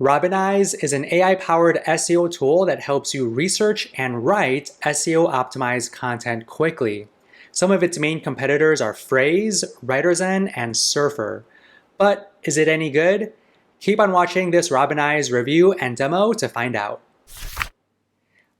Robinize is an AI-powered SEO tool that helps you research and write SEO-optimized content quickly. Some of its main competitors are Frase, WriterZen, and SERP. But is it any good? Keep on watching this Robinize review and demo to find out.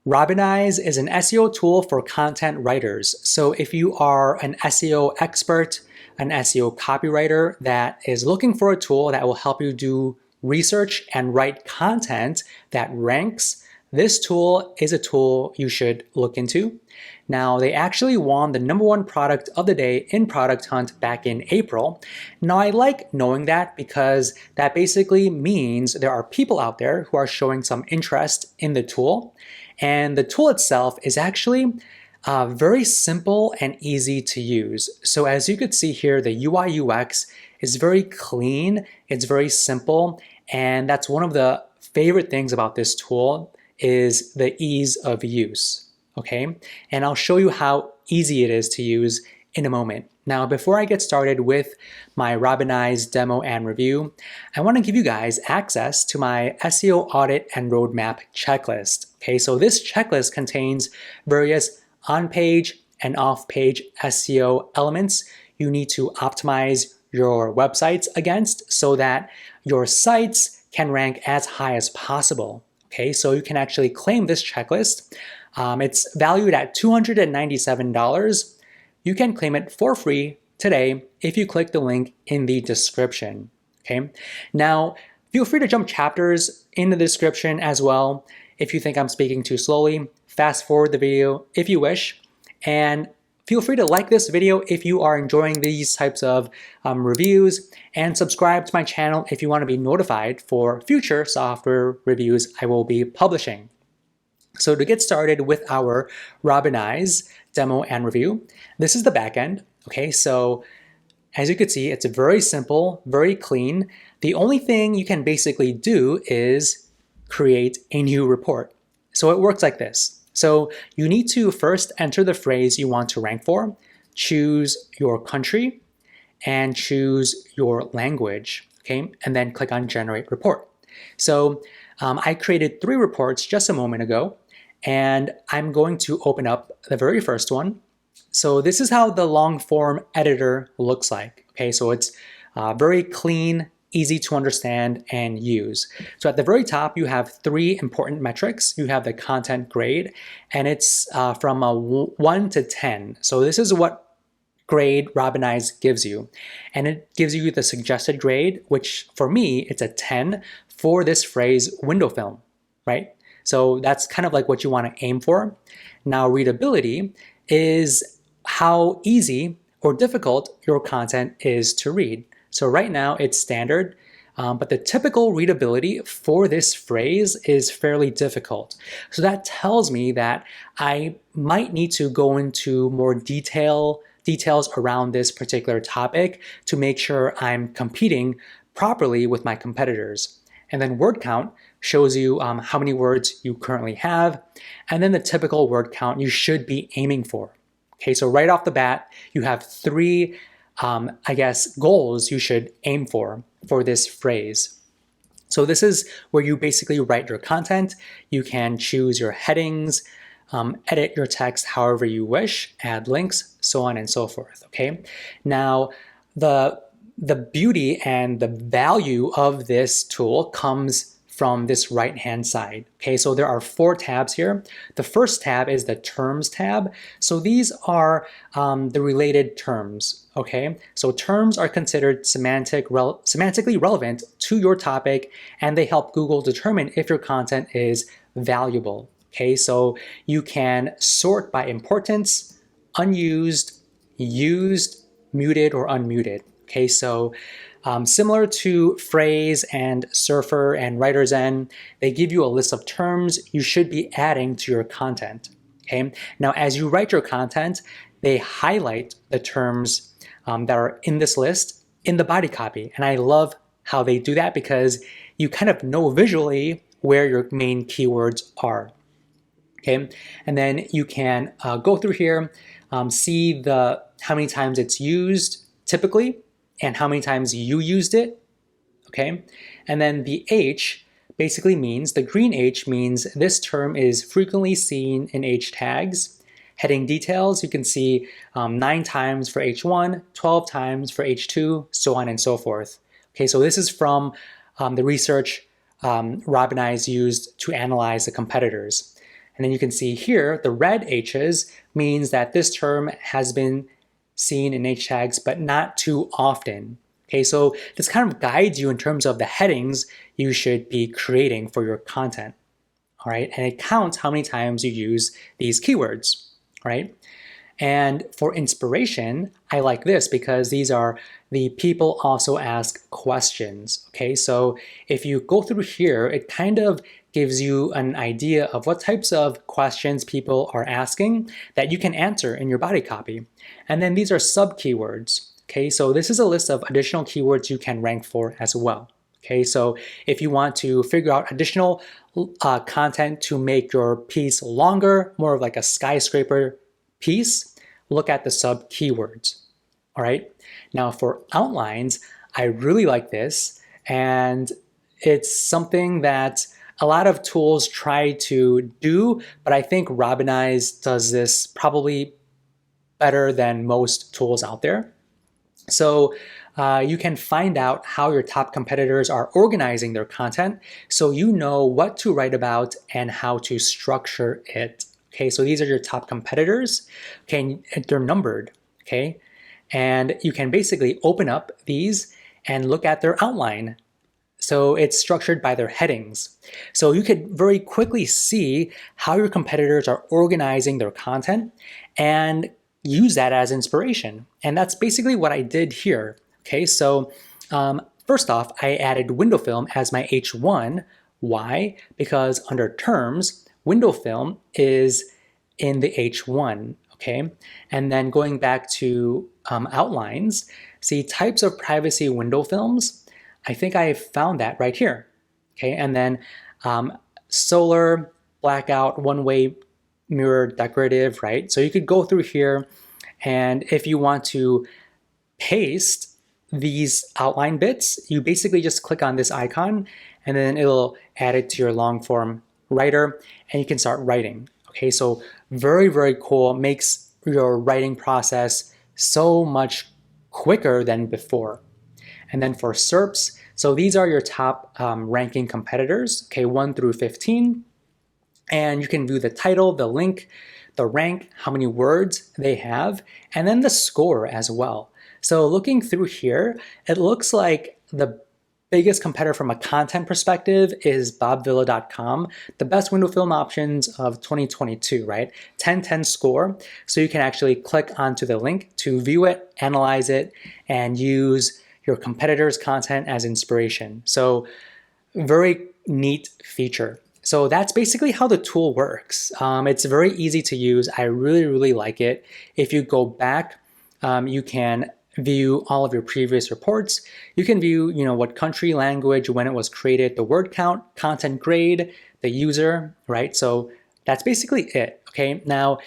Robinize is an SEO tool for content writers. So if you are an SEO expert, an SEO copywriter that is looking for a tool that will help you do research and write content that ranks, this tool is a tool you should look into. Now, they actually won the #1 product of the day in Product Hunt back in April. Now, I like knowing that because that basically means there are people out there who are showing some interest in the tool. And the tool itself is actually very simple and easy to use. So as you could see here, the UI UX is very clean, it's very simple, and that's one of the favorite things about this tool is the ease of use, okay? And I'll show you how easy it is to use in a moment. Now, before I get started with my Robinize demo and review, I want to give you guys access to my SEO audit and roadmap checklist. Okay, so this checklist contains various on-page and off-page SEO elements you need to optimize your websites against so that your sites can rank as high as possible. Okay, so you can actually claim this checklist. It's valued at $297. You can claim it for free today if you click the link in the description. Okay, now feel free to jump chapters in the description as well. If you think I'm speaking too slowly, fast forward the video if you wish, and feel free to like this video if you are enjoying these types of reviews, and subscribe to my channel if you want to be notified for future software reviews I will be publishing. So to get started with our Robinize demo and review, this is the backend. Okay, so as you can see, it's very simple, very clean. The only thing you can basically do is create a new report. So it works like this. So you need to first enter the phrase you want to rank for, choose your country, and choose your language, okay? And then click on Generate Report. So I created 3 reports just a moment ago, and I'm going to open up the very first one. So this is how the long form editor looks like, okay? So it's very clean, easy to understand and use. So at the very top, you have 3 important metrics. You have the content grade, and it's from a 1 to 10. So this is what grade Robinize gives you. And it gives you the suggested grade, which for me, it's a 10 for this phrase window film, right? So that's kind of like what you want to aim for. Now, readability is how easy or difficult your content is to read. So right now it's standard, but the typical readability for this phrase is fairly difficult. So that tells me that I might need to go into more details around this particular topic to make sure I'm competing properly with my competitors. And then word count shows you how many words you currently have, and then the typical word count you should be aiming for. Okay, so right off the bat, you have 3 goals you should aim for this phrase. So this is where you basically write your content. You can choose your headings, edit your text however you wish, add links, so on and so forth, okay? Now, the beauty and the value of this tool comes from this right-hand side. Okay, so there are 4 tabs here. The first tab is the Terms tab. So these are the related terms, okay? So terms are considered semantically relevant to your topic, and they help Google determine if your content is valuable, okay? So you can sort by importance, unused, used, muted, or unmuted. Okay, so similar to Frase and SERP and WriterZen, they give you a list of terms you should be adding to your content. Okay, now as you write your content, they highlight the terms that are in this list in the body copy. And I love how they do that because you kind of know visually where your main keywords are. Okay, and then you can go through here, see how many times it's used typically, and how many times you used it, okay? And then the H basically means, the green H means this term is frequently seen in H tags. Heading details, you can see 9 times for H1, 12 times for H2, so on and so forth. Okay, so this is from the research Robinize used to analyze the competitors. And then you can see here, the red H's means that this term has been seen in H tags, but not too often. Okay, so this kind of guides you in terms of the headings you should be creating for your content. All right, and it counts how many times you use these keywords. All right, and for inspiration, I like this because these are the people also ask questions. Okay, so if you go through here, it kind of gives you an idea of what types of questions people are asking that you can answer in your body copy. And then these are sub keywords. Okay, so this is a list of additional keywords you can rank for as well. Okay, so if you want to figure out additional content to make your piece longer, more of like a skyscraper piece, look at the sub keywords. All right, now for outlines, I really like this, and it's something that a lot of tools try to do, but I think Robinize does this probably better than most tools out there. So you can find out how your top competitors are organizing their content, so you know what to write about and how to structure it. Okay, so these are your top competitors. Okay, and they're numbered. Okay, and you can basically open up these and look at their outline. So it's structured by their headings. So you could very quickly see how your competitors are organizing their content and use that as inspiration. And that's basically what I did here. Okay, so first off, I added window film as my H1. Why? Because under terms, window film is in the H1. Okay, and then going back to outlines, see types of privacy window films. I think I found that right here. Okay, and then solar, blackout, one-way mirror, decorative, right? So you could go through here, and if you want to paste these outline bits, you basically just click on this icon, and then it'll add it to your long form writer, and you can start writing. Okay, so very, very cool. Makes your writing process so much quicker than before. And then for SERPs, so these are your top ranking competitors, okay, 1 through 15. And you can view the title, the link, the rank, how many words they have, and then the score as well. So looking through here, it looks like the biggest competitor from a content perspective is bobvilla.com, the best window film options of 2022, right? 10/10 score. So you can actually click onto the link to view it, analyze it, and use your competitor's content as inspiration. So very neat feature. So that's basically how the tool works. It's very easy to use. I really, really like it. If you go back, you can view all of your previous reports. You can view, what country, language, when it was created, the word count, content grade, the user, right? So that's basically it, okay? Now,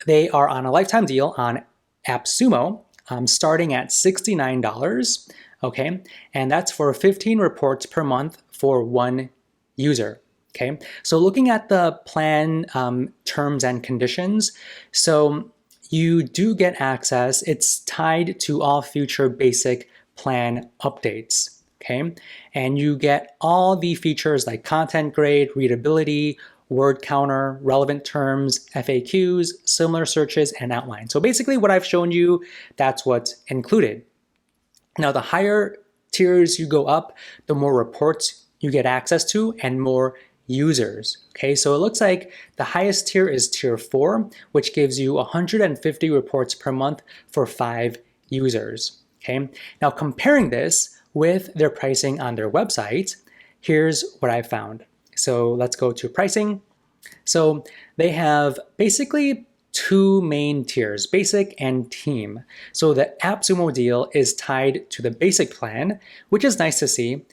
they are on a lifetime deal on Appsumo, starting at $69, okay? And that's for 15 reports per month for one user, okay? So looking at the plan terms and conditions, so you do get access. It's tied to all future basic plan updates, okay? And you get all the features like content grade, readability, word counter, relevant terms, FAQs, similar searches, and outline. So basically what I've shown you, that's what's included. Now, the higher tiers you go up, the more reports you get access to and more users. Okay, so it looks like the highest tier is tier 4, which gives you 150 reports per month for 5 users. Okay, now comparing this with their pricing on their website, here's what I found. So let's go to pricing. So they have basically 2 main tiers, basic and team. So the Appsumo deal is tied to the basic plan, which is nice to see.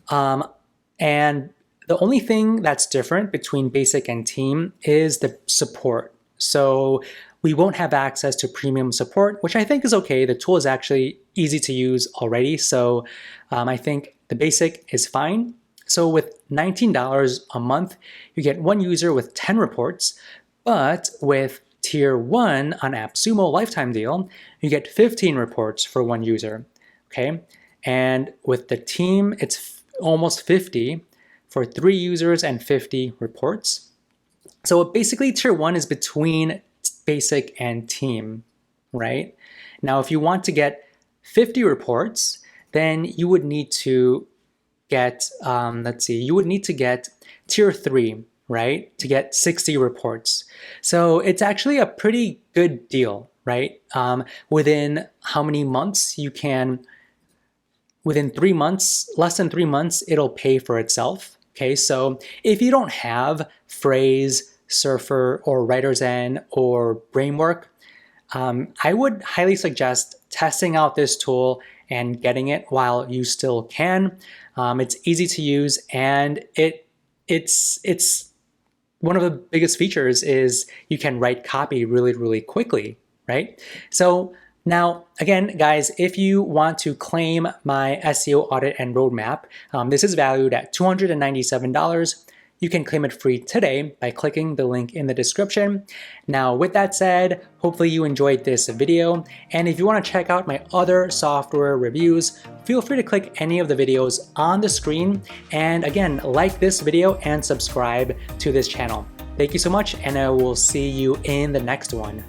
And the only thing that's different between basic and team is the support. So we won't have access to premium support, which I think is okay. The tool is actually easy to use already. So I think the basic is fine. So with $19 a month, you get one user with 10 reports, but with Tier 1 on Appsumo lifetime deal, you get 15 reports for one user, okay? And with the team, it's almost 50 for 3 users and 50 reports. So basically Tier 1 is between basic and team, right? Now, if you want to get 50 reports, then you would need to get, you would need to get Tier 3, right, to get 60 reports. So it's actually a pretty good deal, right? Within how many months you can, within 3 months, less than 3 months, it'll pay for itself. Okay, so if you don't have Frase, Surfer, or WriterZen, or Brainwork, I would highly suggest testing out this tool and getting it while you still can. It's easy to use, and it's one of the biggest features is you can write copy really, really quickly, right? So now, again, guys, if you want to claim my SEO audit and roadmap, this is valued at $297. You can claim it free today by clicking the link in the description. Now, with that said, hopefully you enjoyed this video. And if you want to check out my other software reviews, feel free to click any of the videos on the screen. And again, like this video and subscribe to this channel. Thank you so much, and I will see you in the next one.